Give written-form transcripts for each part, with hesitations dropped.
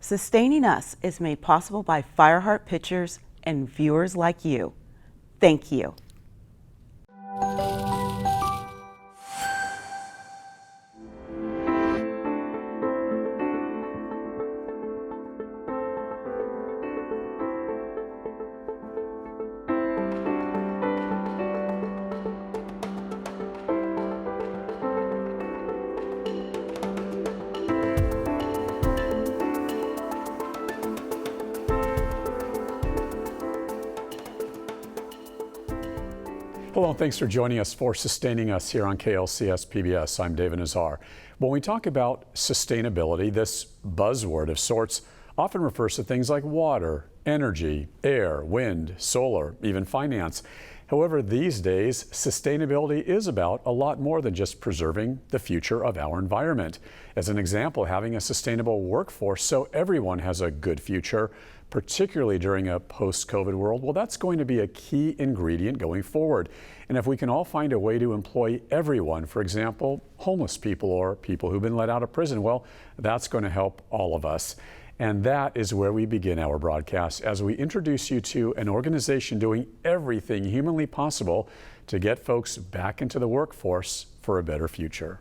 Sustaining Us is made possible by Fireheart Pictures and viewers like you. Thank you. Hello, and thanks for joining us for Sustaining Us here on KLCS PBS. I'm David Nazar. When we talk about sustainability, this buzzword of sorts often refers to things like water, energy, air, wind, solar, even finance. However, these days, sustainability is about a lot more than just preserving the future of our environment. As an example, having a sustainable workforce so everyone has a good future, particularly during a post-COVID world, well, that's going to be a key ingredient going forward. And if we can all find a way to employ everyone, for example, homeless people or people who've been let out of prison, well, that's going to help all of us. And that is where we begin our broadcast as we introduce you to an organization doing everything humanly possible to get folks back into the workforce for a better future.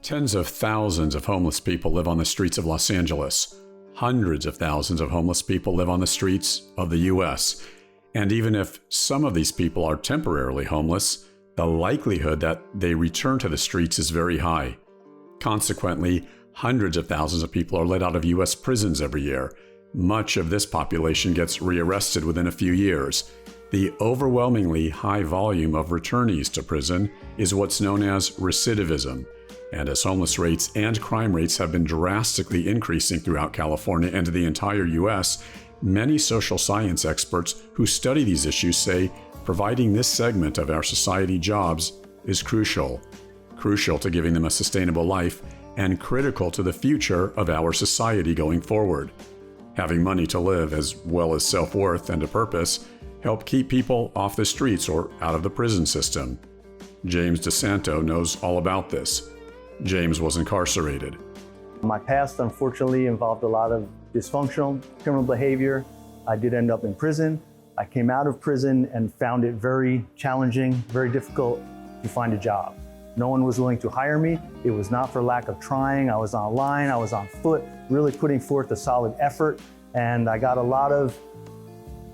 Tens of thousands of homeless people live on the streets of Los Angeles. Hundreds of thousands of homeless people live on the streets of the U.S. And even if some of these people are temporarily homeless, the likelihood that they return to the streets is very high. Consequently, hundreds of thousands of people are let out of U.S. prisons every year. Much of this population gets rearrested within a few years. The overwhelmingly high volume of returnees to prison is what's known as recidivism. And as homeless rates and crime rates have been drastically increasing throughout California and the entire U.S., many social science experts who study these issues say providing this segment of our society jobs is crucial to giving them a sustainable life and critical to the future of our society going forward. Having money to live as well as self-worth and a purpose help keep people off the streets or out of the prison system. James DeSanto knows all about this. James was incarcerated. My past, unfortunately, involved a lot of dysfunctional criminal behavior. I did end up in prison. I came out of prison and found it very challenging, very difficult to find a job. No one was willing to hire me. It was not for lack of trying. I was online, I was on foot, really putting forth a solid effort. And I got a lot of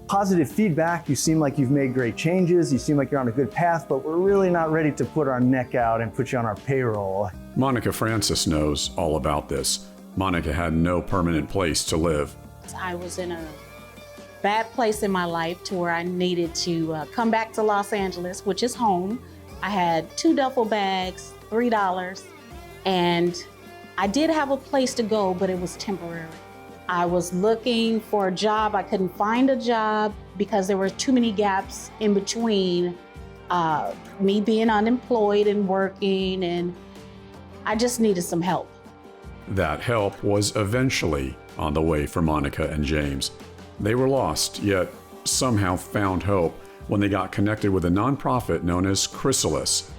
positive feedback. You seem like you've made great changes. You seem like you're on a good path, but we're really not ready to put our neck out and put you on our payroll. Monica Francis knows all about this. Monica had no permanent place to live. I was in a bad place in my life to where I needed to come back to Los Angeles, which is home. I had 2 duffel bags, $3, and I did have a place to go, but it was temporary. I was looking for a job. I couldn't find a job because there were too many gaps in between me being unemployed and working, and I just needed some help. That help was eventually on the way for Monica and James. They were lost, yet somehow found hope when they got connected with a nonprofit known as Chrysalis.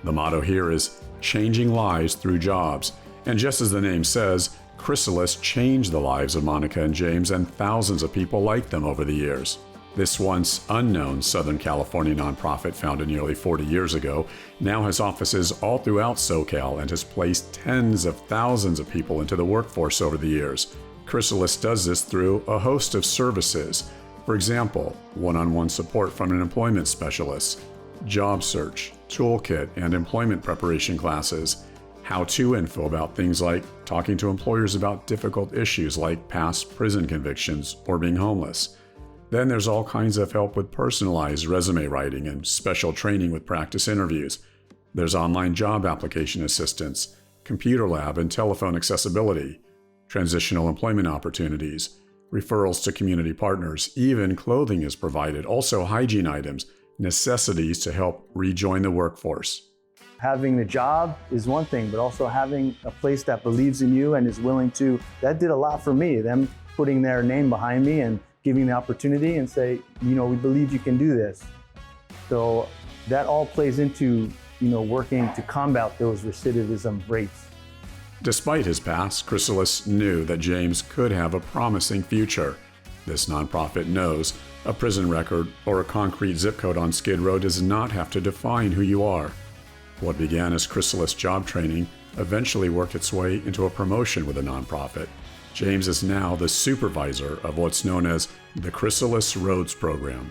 The motto here is changing lives through jobs. And just as the name says, Chrysalis changed the lives of Monica and James and thousands of people like them over the years. This once unknown Southern California nonprofit, founded nearly 40 years ago, now has offices all throughout SoCal and has placed tens of thousands of people into the workforce over the years. Chrysalis does this through a host of services. For example, one-on-one support from an employment specialist, job search, toolkit, and employment preparation classes, how-to info about things like talking to employers about difficult issues like past prison convictions or being homeless. Then there's all kinds of help with personalized resume writing and special training with practice interviews. There's online job application assistance, computer lab and telephone accessibility, transitional employment opportunities, referrals to community partners, even clothing is provided, also hygiene items, necessities to help rejoin the workforce. Having the job is one thing, but also having a place that believes in you and is willing to, that did a lot for me. Them putting their name behind me and giving the opportunity and say, we believe you can do this. So that all plays into, working to combat those recidivism rates. Despite his past, Chrysalis knew that James could have a promising future. This nonprofit knows a prison record or a concrete zip code on Skid Row does not have to define who you are. What began as Chrysalis job training eventually worked its way into a promotion with the nonprofit. James is now the supervisor of what's known as the Chrysalis Roads Program.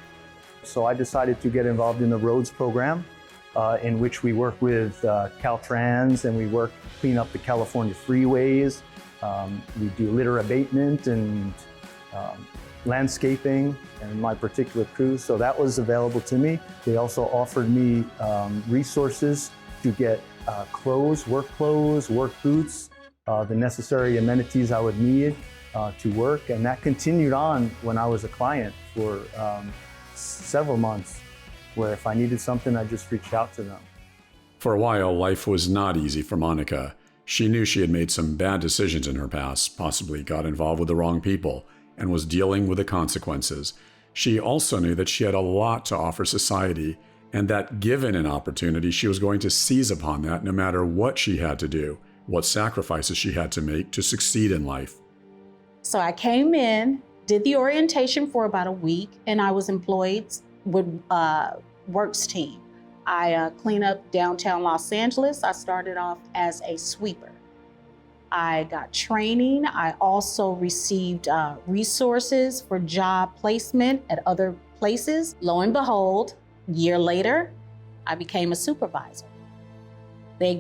So I decided to get involved in the Roads Program, in which we work with Caltrans and we work to clean up the California freeways. We do litter abatement and landscaping and my particular crew. So that was available to me. They also offered me resources to get clothes, work boots, the necessary amenities I would need to work. And that continued on when I was a client for several months, where if I needed something, I just reached out to them. For a while, life was not easy for Monica. She knew she had made some bad decisions in her past, possibly got involved with the wrong people, and was dealing with the consequences. She also knew that she had a lot to offer society, and that given an opportunity, she was going to seize upon that no matter what she had to do, what sacrifices she had to make to succeed in life. So I came in, did the orientation for about a week, and I was employed with Works team. I clean up downtown Los Angeles. I started off as a sweeper. I got training. I also received resources for job placement at other places. Lo and behold, a year later, I became a supervisor. They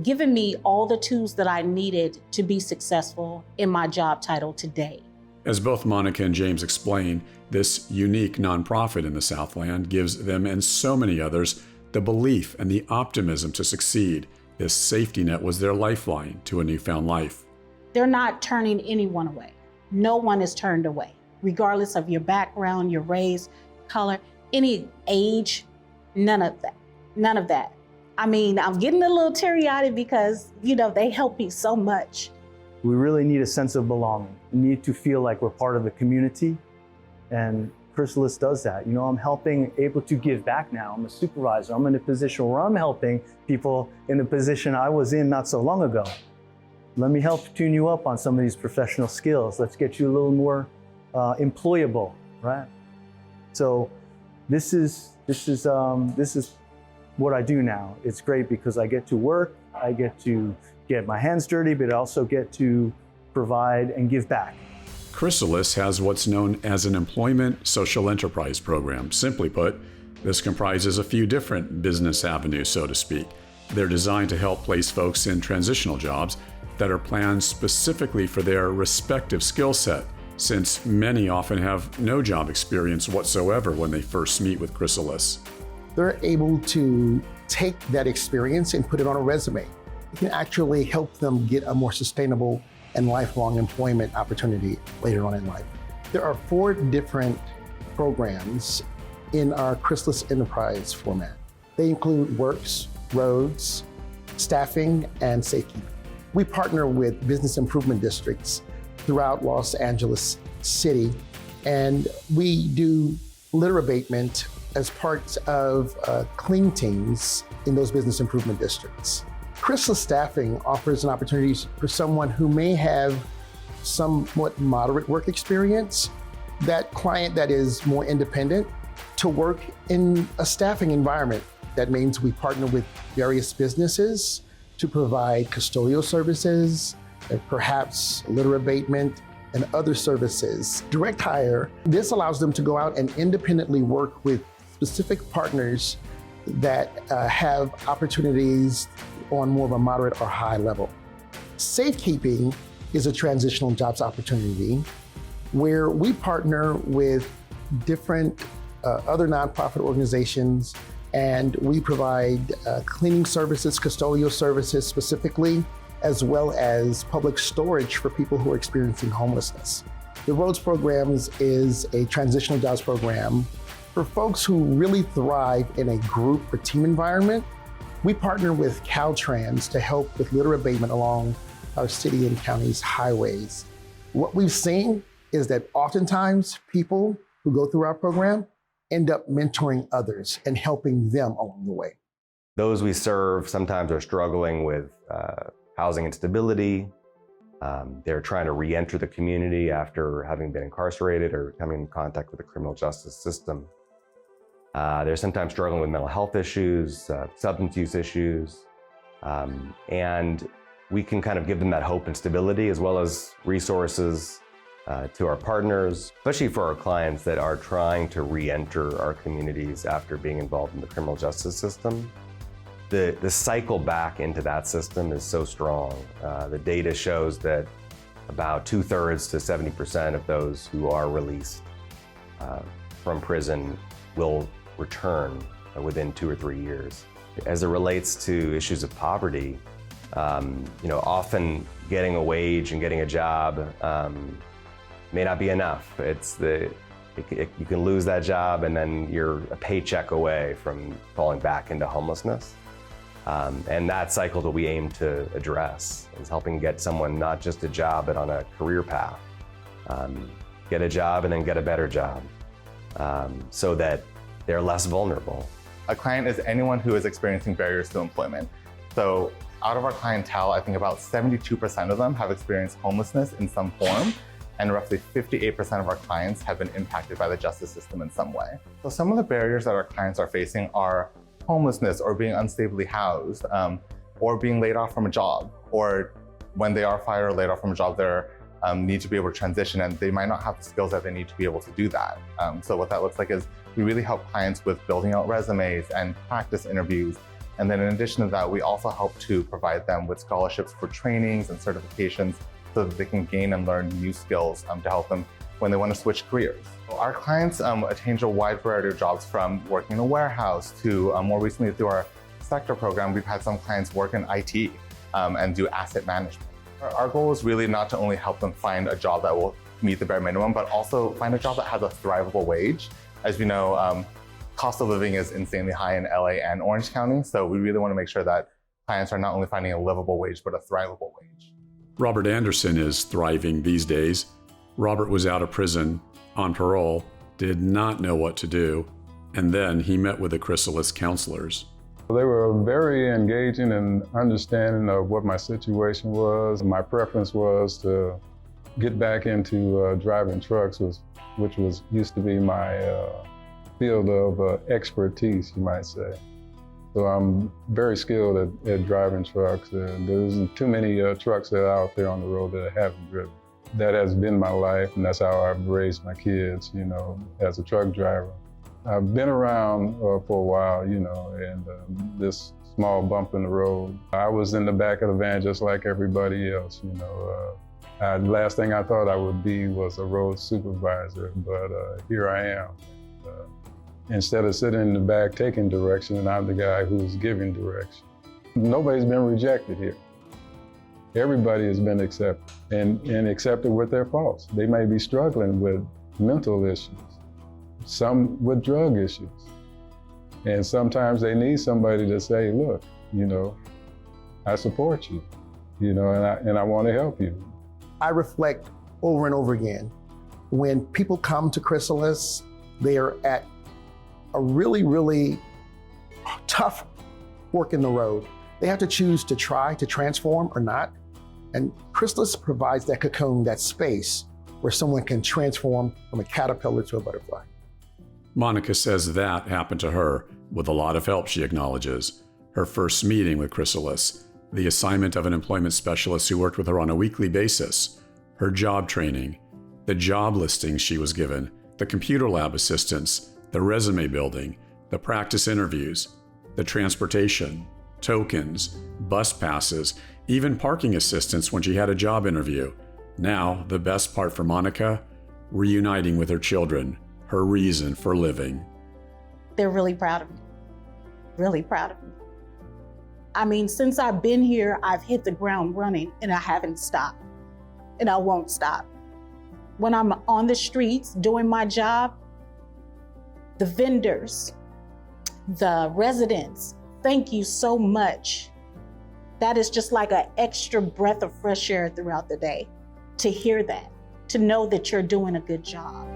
given me all the tools that I needed to be successful in my job title today. As both Monica and James explain, this unique nonprofit in the Southland gives them and so many others the belief and the optimism to succeed. This safety net was their lifeline to a newfound life. They're not turning anyone away. No one is turned away, regardless of your background, your race, color, any age, none of that. None of that. I mean, I'm getting a little teary-eyed because, they help me so much. We really need a sense of belonging. We need to feel like we're part of the community, and Chrysalis does that. I'm able to give back now. I'm a supervisor. I'm in a position where I'm helping people in a position I was in not so long ago. Let me help tune you up on some of these professional skills. Let's get you a little more employable, right? So this is what I do now. It's great because I get to work, I get to get my hands dirty, but I also get to provide and give back. Chrysalis has what's known as an employment social enterprise program. Simply put, this comprises a few different business avenues, so to speak. They're designed to help place folks in transitional jobs that are planned specifically for their respective skill set, since many often have no job experience whatsoever when they first meet with Chrysalis. They're able to take that experience and put it on a resume. It can actually help them get a more sustainable and lifelong employment opportunity later on in life. There are 4 different programs in our Chrysalis Enterprise format. They include Works, Roads, Staffing, and Safekeeping. We partner with business improvement districts throughout Los Angeles City, and we do litter abatement as part of clean teams in those business improvement districts. Chrysalis Staffing offers an opportunity for someone who may have somewhat moderate work experience, that client that is more independent, to work in a staffing environment. That means we partner with various businesses to provide custodial services, and perhaps litter abatement and other services. Direct hire, this allows them to go out and independently work with specific partners that have opportunities on more of a moderate or high level. Safekeeping is a transitional jobs opportunity where we partner with different other nonprofit organizations, and we provide cleaning services, custodial services specifically, as well as public storage for people who are experiencing homelessness. The Roads Programs is a transitional jobs program for folks who really thrive in a group or team environment. We partner with Caltrans to help with litter abatement along our city and county's highways. What we've seen is that oftentimes people who go through our program end up mentoring others and helping them along the way. Those we serve sometimes are struggling with housing instability. They're trying to re-enter the community after having been incarcerated or coming in contact with the criminal justice system. They're sometimes struggling with mental health issues, substance use issues, and we can kind of give them that hope and stability, as well as resources to our partners, especially for our clients that are trying to re-enter our communities after being involved in the criminal justice system. The cycle back into that system is so strong. The data shows that about 2/3 to 70% of those who are released from prison will return within 2 or 3 years. As it relates to issues of poverty, often getting a wage and getting a job may not be enough. You can lose that job and then you're a paycheck away from falling back into homelessness. And that cycle that we aim to address is helping get someone not just a job, but on a career path. Get a job and then get a better job so that they're less vulnerable. A client is anyone who is experiencing barriers to employment. So out of our clientele, I think about 72% of them have experienced homelessness in some form, and roughly 58% of our clients have been impacted by the justice system in some way. So some of the barriers that our clients are facing are homelessness, or being unstably housed, or being laid off from a job, or when they are fired or laid off from a job, they need to be able to transition, and they might not have the skills that they need to be able to do that. So what that looks like is we really help clients with building out resumes and practice interviews. And then in addition to that, we also help to provide them with scholarships for trainings and certifications so that they can gain and learn new skills to help them when they want to switch careers. Our clients attain a wide variety of jobs, from working in a warehouse to more recently through our sector program, we've had some clients work in IT and do asset management. Our goal is really not to only help them find a job that will meet the bare minimum, but also find a job that has a thrivable wage. As we know, cost of living is insanely high in LA and Orange County, so we really want to make sure that clients are not only finding a livable wage, but a thrivable wage. Robert Anderson is thriving these days. Robert was out of prison on parole, did not know what to do, and then he met with the Chrysalis counselors. They were very engaging and understanding of what my situation was. My preference was to get back into driving trucks, which used to be my field of expertise, you might say. So I'm very skilled at driving trucks. There isn't too many trucks that are out there on the road that I haven't driven. That has been my life, and that's how I've raised my kids, as a truck driver. I've been around for a while, and this small bump in the road. I was in the back of the van just like everybody else, The last thing I thought I would be was a road supervisor, but here I am. Instead of sitting in the back taking direction, and I'm the guy who's giving direction. Nobody's been rejected here. Everybody has been accepted, and accepted with their faults. They may be struggling with mental issues, some with drug issues. And sometimes they need somebody to say, look, I support you, and I want to help you. I reflect over and over again. When people come to Chrysalis, they are at a really, really tough fork in the road. They have to choose to try to transform or not. And Chrysalis provides that cocoon, that space where someone can transform from a caterpillar to a butterfly. Monica says that happened to her with a lot of help, she acknowledges. Her first meeting with Chrysalis, the assignment of an employment specialist who worked with her on a weekly basis, her job training, the job listings she was given, the computer lab assistance, the resume building, the practice interviews, the transportation, tokens, bus passes, even parking assistance when she had a job interview. Now, the best part for Monica, reuniting with her children, her reason for living. They're really proud of me. Really proud of me. I mean, since I've been here, I've hit the ground running, and I haven't stopped. And I won't stop. When I'm on the streets doing my job, the vendors, the residents, thank you so much. That is just like an extra breath of fresh air throughout the day, to hear that, to know that you're doing a good job.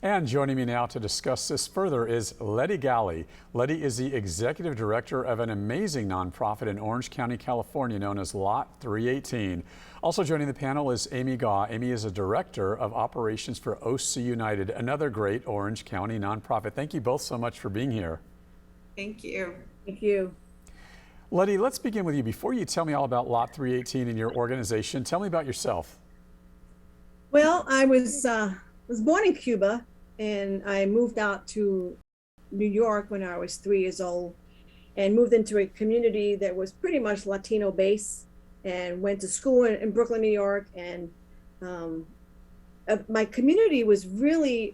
And joining me now to discuss this further is Letty Galley. Letty is the executive director of an amazing nonprofit in Orange County, California, known as Lot 318. Also joining the panel is Amy Gaw. Amy is a director of operations for OC United, another great Orange County nonprofit. Thank you both so much for being here. Thank you. Thank you. Letty, let's begin with you. Before you tell me all about Lot 318 and your organization, tell me about yourself. Well, I was born in Cuba, and I moved out to New York when I was 3 years old, and moved into a community that was pretty much Latino based, and went to school in Brooklyn, New York. And my community was really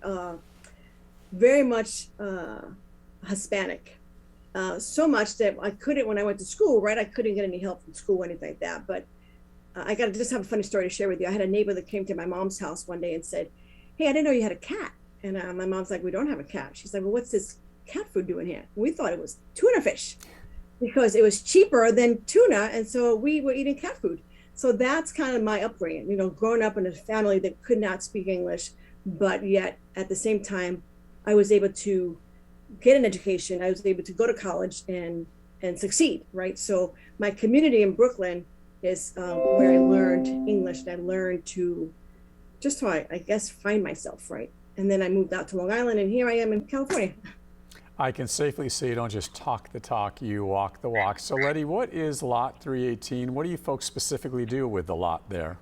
very much Hispanic. So much that I couldn't, when I went to school, right, I couldn't get any help from school or anything like that. But I got to just have a funny story to share with you. I had a neighbor that came to my mom's house one day and said, "Hey, I didn't know you had a cat." And my mom's like, "We don't have a cat." She's like, "Well, what's this cat food doing here?" And we thought it was tuna fish because it was cheaper than tuna. And so we were eating cat food. So that's kind of my upbringing, you know, growing up in a family that could not speak English, but yet at the same time, I was able to get an education. I was able to go to college and succeed, right? So my community in Brooklyn is where I learned English, and I learned to just so I guess find myself, right? And then I moved out to Long Island, and here I am in California. I can safely say you don't just talk the talk, you walk the walk. So Letty, what is Lot 318? What do you folks specifically do with the lot there?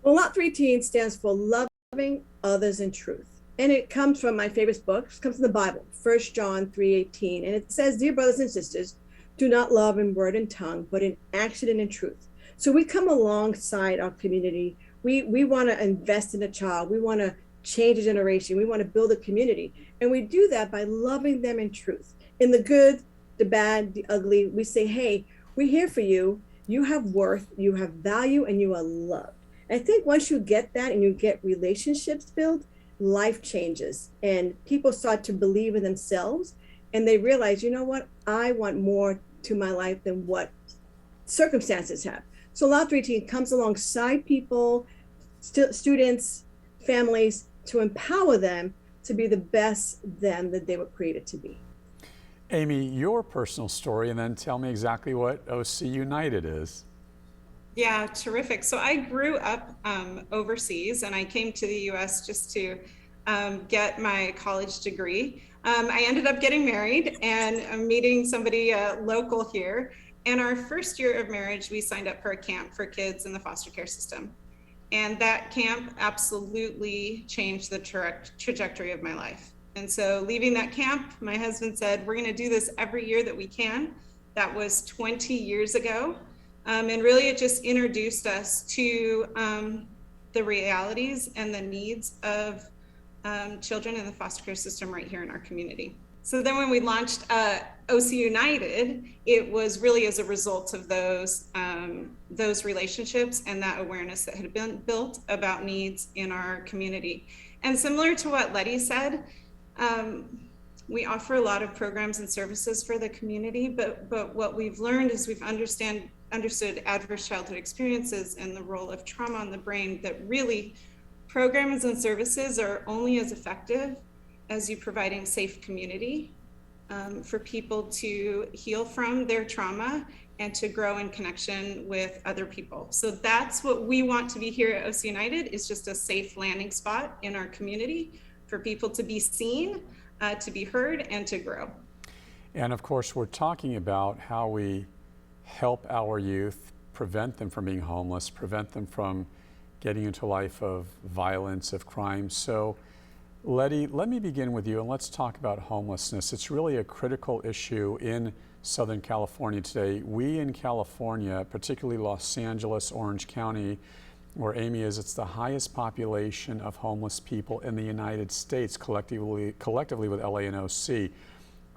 Well, Lot 318 stands for Loving Others in Truth. And it comes from my favorite book. It comes from the Bible, 1 John 3:18. And it says, "Dear brothers and sisters, do not love in word and tongue, but in action and in truth." So we come alongside our community. We want to invest in a child. We want to change a generation. We want to build a community. And we do that by loving them in truth. In the good, the bad, the ugly, we say, "Hey, we're here for you. You have worth, you have value, and you are loved." And I think once you get that and you get relationships built, life changes and people start to believe in themselves, and they realize, you know what, I want more to my life than what circumstances have. So Lot 318 comes alongside people, students, families, to empower them to be the best them that they were created to be. Amy, your personal story, and then tell me exactly what OC United is. Yeah, terrific. So I grew up overseas, and I came to the US just to get my college degree. I ended up getting married and meeting somebody local here. And our first year of marriage, we signed up for a camp for kids in the foster care system. And that camp absolutely changed the trajectory of my life. And so leaving that camp, my husband said, "We're going to do this every year that we can." That was 20 years ago. And really, it just introduced us to the realities and the needs of children in the foster care system right here in our community. So then when we launched OC United, it was really as a result of those relationships and that awareness that had been built about needs in our community. And similar to what Letty said, we offer a lot of programs and services for the community, but what we've learned is we've understood adverse childhood experiences and the role of trauma on the brain, that really programs and services are only as effective as you providing safe community for people to heal from their trauma and to grow in connection with other people. So that's what we want to be here at OC United, is just a safe landing spot in our community for people to be seen, to be heard, and to grow. And of course, we're talking about how we help our youth, prevent them from being homeless, prevent them from getting into a life of violence, of crime. So Letty, let me begin with you, and let's talk about homelessness. It's really a critical issue in Southern California today. We in California, particularly Los Angeles, Orange County, where Amy is, it's the highest population of homeless people in the United States, collectively with LA and OC.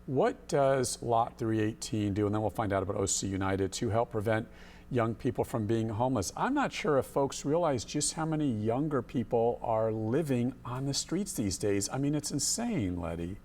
What does Lot 318 do, and then we'll find out about OC United, to help prevent young people from being homeless? I'm not sure if folks realize just how many younger people are living on the streets these days. I mean, it's insane, Letty.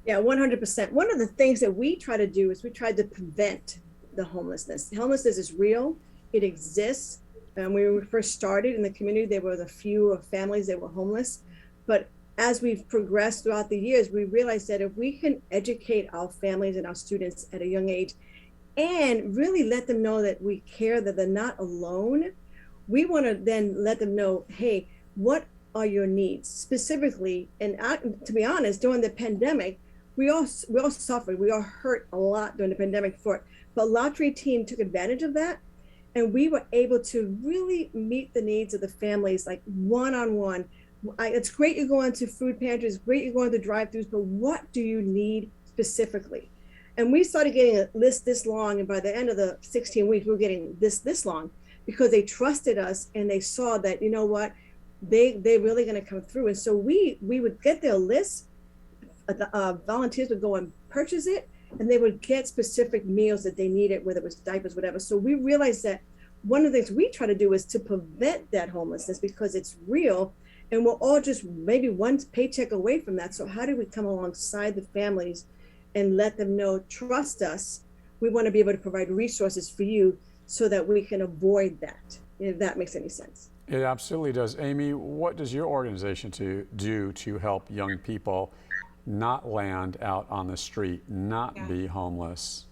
Yeah, 100%. One of the things that we try to do is we try to prevent the homelessness. Homelessness is real. It exists. When we first started in the community, there were a few families that were homeless, but as we've progressed throughout the years, we realized that if we can educate our families and our students at a young age and really let them know that we care, that they're not alone, we want to then let them know, hey, what are your needs specifically? And to be honest, during the pandemic, we all suffered. We all hurt a lot during the pandemic for it. But Lot 318 took advantage of that. And we were able to really meet the needs of the families, like one-on-one. It's great you're going to food pantries, great you're going to drive-thrus, but what do you need specifically? And we started getting a list this long, and by the end of the 16 weeks, we were getting this long, because they trusted us and they saw that, you know what, they're really going to come through. And so we would get their list, volunteers would go and purchase it, and they would get specific meals that they needed, whether it was diapers, whatever. So we realized that one of the things we try to do is to prevent that homelessness, because it's real, and we're all just maybe one paycheck away from that. So how do we come alongside the families and let them know, trust us, we want to be able to provide resources for you so that we can avoid that, if that makes any sense. It absolutely does. Amy, what does your organization do to help young people not land out on the street, not be homeless?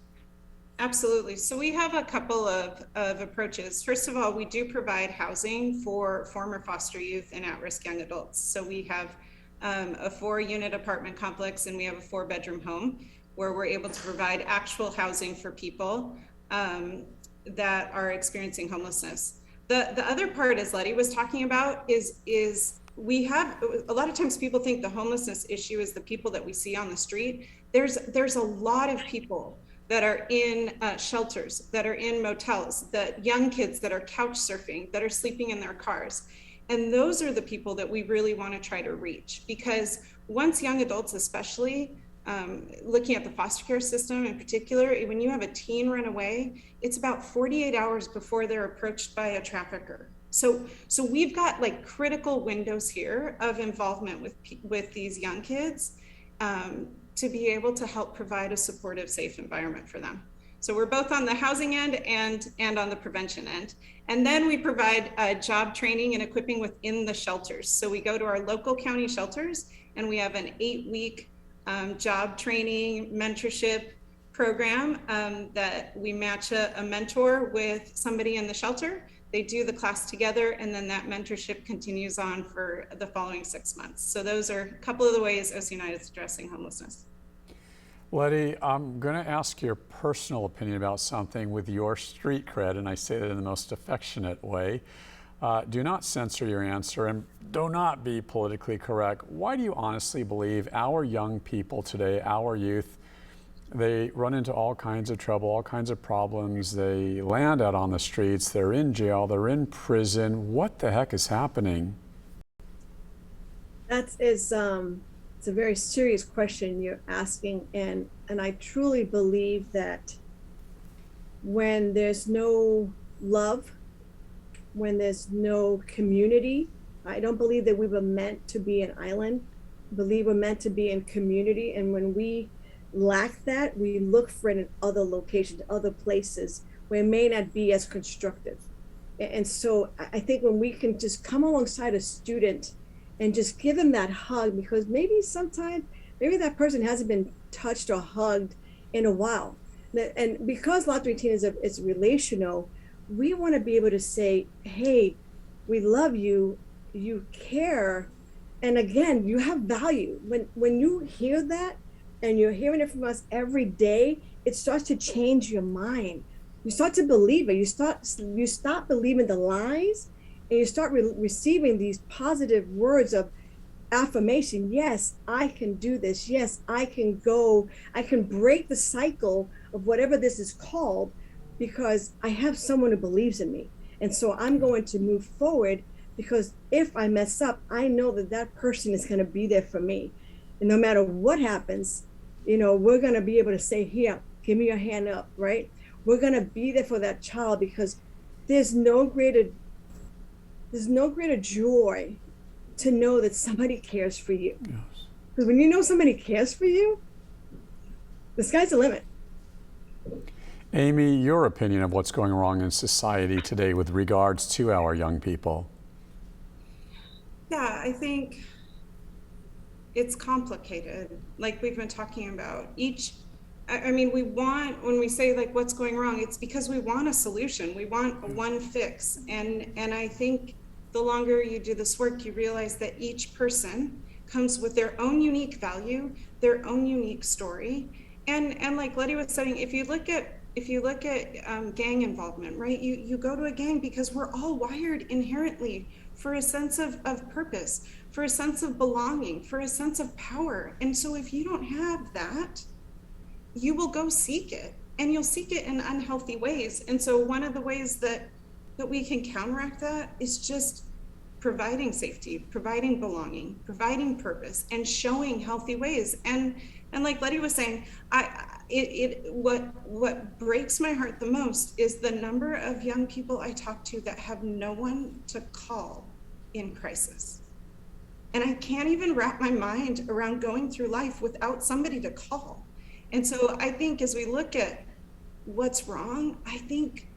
Absolutely. So we have a couple of approaches. First of all, we do provide housing for former foster youth and at-risk young adults. So we have a 4-unit apartment complex, and we have a 4-bedroom home where we're able to provide actual housing for people that are experiencing homelessness. The other part, as Letty was talking about, is we have, a lot of times people think the homelessness issue is the people that we see on the street. There's a lot of people that are in shelters, that are in motels, that young kids that are couch surfing, that are sleeping in their cars. And those are the people that we really want to try to reach, because once young adults, especially, looking at the foster care system in particular, when you have a teen run away, it's about 48 hours before they're approached by a trafficker. So we've got like critical windows here of involvement with these young kids to be able to help provide a supportive, safe environment for them. So we're both on the housing end and on the prevention end. And then we provide job training and equipping within the shelters. So we go to our local county shelters, and we have an 8-week job training mentorship program that we match a mentor with somebody in the shelter. They do the class together, and then that mentorship continues on for the following 6 months. So those are a couple of the ways OC United is addressing homelessness. Letty, I'm going to ask your personal opinion about something with your street cred, and I say that in the most affectionate way. Do not censor your answer, and do not be politically correct. Why do you honestly believe our young people today, our youth, they run into all kinds of trouble, all kinds of problems, they land out on the streets, they're in jail, they're in prison? What the heck is happening? It's a very serious question you're asking, and I truly believe that when there's no love, when there's no community, I don't believe that we were meant to be an island. I believe we're meant to be in community, and when we lack that, we look for it in other locations, other places where it may not be as constructive. And so I think when we can just come alongside a student and just give them that hug, because maybe that person hasn't been touched or hugged in a while. And because Lot 318 is relational, we want to be able to say, hey, we love you, you care, and again, you have value. When you hear that, and you're hearing it from us every day, it starts to change your mind. You start to believe it. You stop believing the lies, and you start receiving these positive words of affirmation. Yes, I can do this. Yes, I can go. I can break the cycle of whatever this is called, because I have someone who believes in me. And so I'm going to move forward, because if I mess up, I know that person is going to be there for me. And no matter what happens, we're going to be able to say, here, give me your hand up, right? We're going to be there for that child, because there's no greater joy to know that somebody cares for you. Yes. Because when you know somebody cares for you, the sky's the limit. Amy, your opinion of what's going wrong in society today with regards to our young people? Yeah, I think it's complicated, like we've been talking about. I mean, we want, when we say like what's going wrong, it's because we want a solution. We want a one fix. And I think the longer you do this work, you realize that each person comes with their own unique value, their own unique story. And like Letty was saying, if you look at gang involvement, right? You go to a gang because we're all wired inherently for a sense of purpose, for a sense of belonging, for a sense of power. And so if you don't have that, you will go seek it, and you'll seek it in unhealthy ways. And so one of the ways that we can counteract that is just providing safety, providing belonging, providing purpose, and showing healthy ways. And like Letty was saying, what breaks my heart the most is the number of young people I talk to that have no one to call in crisis. And I can't even wrap my mind around going through life without somebody to call. And so I think as we look at what's wrong, I think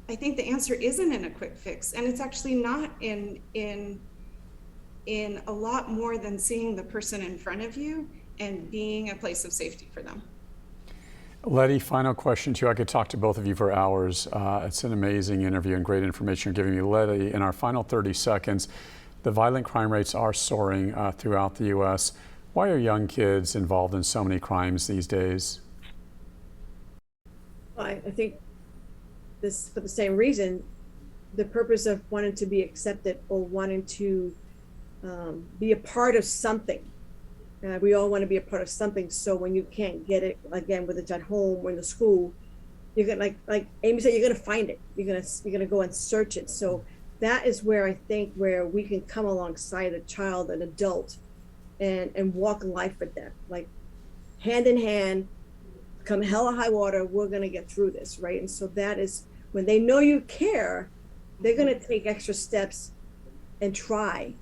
the answer isn't in a quick fix, and it's actually not in a lot more than seeing the person in front of you and being a place of safety for them. Letty, final question to you. I could talk to both of you for hours. It's an amazing interview and great information you're giving me. Letty, in our final 30 seconds, the violent crime rates are soaring throughout the U.S. Why are young kids involved in so many crimes these days? I think this, for the same reason, the purpose of wanting to be accepted or wanting to be a part of something. We all want to be a part of something. So when you can't get it, again, whether it's at home or in the school, you're gonna, like Amy said, you're gonna find it. You're gonna go and search it. So that is where I think where we can come alongside a child, an adult, and walk life with them, like hand in hand, come hell or high water, we're gonna get through this, right? And so that is when they know you care, they're gonna take extra steps and try.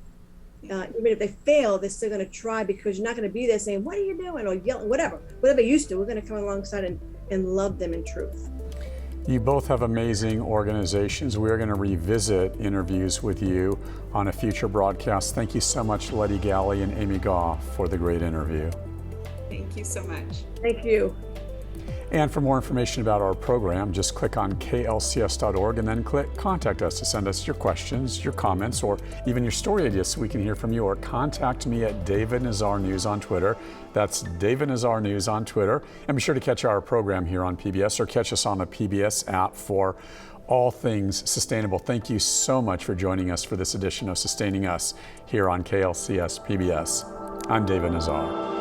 Even if they fail, they're still gonna try, because you're not gonna be there saying, what are you doing? Or yelling, whatever you used to. We're gonna come alongside and love them in truth. You both have amazing organizations. We're going to revisit interviews with you on a future broadcast. Thank you so much, Letty Galley and Amy Goff, for the great interview. Thank you so much. Thank you. And for more information about our program, just click on klcs.org and then click Contact Us to send us your questions, your comments, or even your story ideas so we can hear from you. Or contact me at David Nazar News on Twitter. That's David Nazar News on Twitter. And be sure to catch our program here on PBS, or catch us on the PBS app for all things sustainable. Thank you so much for joining us for this edition of Sustaining Us here on KLCS PBS. I'm David Nazar.